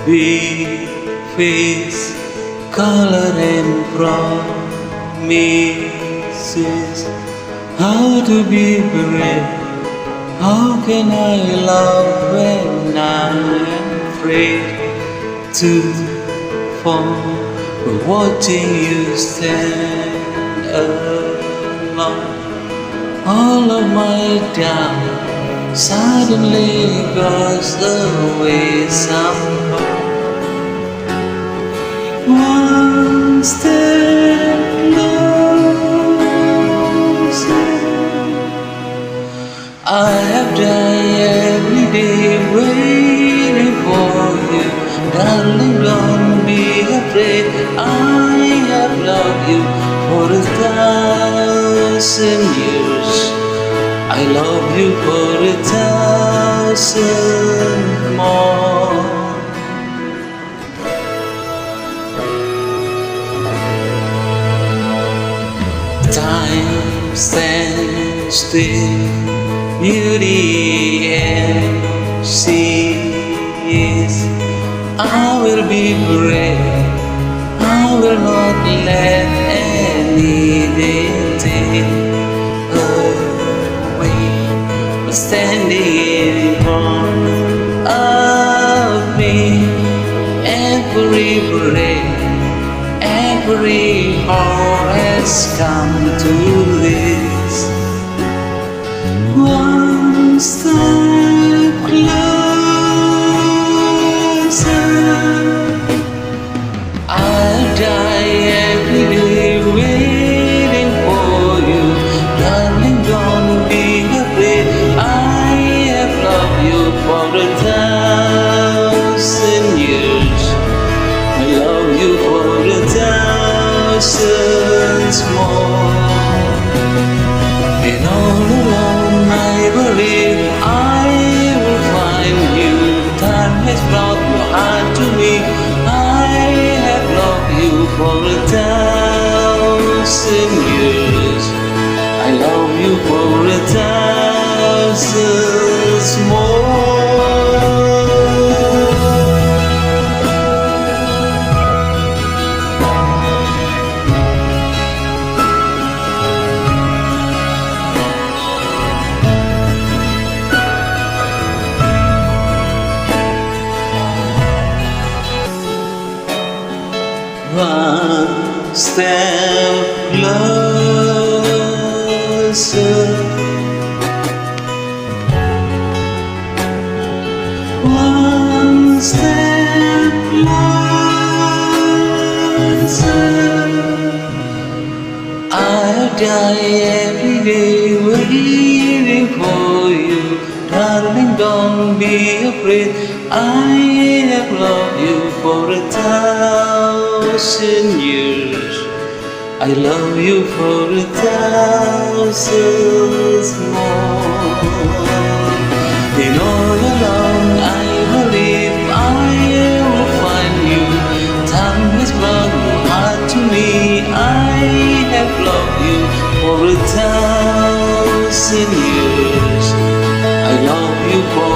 We face color and promises. How to be brave? How can I love when I'm afraid to fall? Watching you stand alone, all of my doubt suddenly goes away somehow. One step closer. I have died every day waiting for you. Darling, don't be afraid. I have loved you for 1,000 years. I love you for 1,000 more. Time stands still, beauty and seas. I will be brave, I will not let anything away. But standing in front of me, every breath, every heart has come to this. One step closer. I'll die every day waiting for you. Darling, don't be afraid. I have loved you for 1,000 years. I love you for 1,000 more. And all along I believe I will find you. Time has brought your heart to me. I have loved you for 1,000 years. I love you for 1,000 more. One step closer. One step closer. I'll die every day waiting for you. Darling, don't be afraid. I have loved you for 1,000 years. I love you for 1,000 more. And all along I believe I will find you. Time has brought your heart to me. I have loved you for 1,000 years. I love you for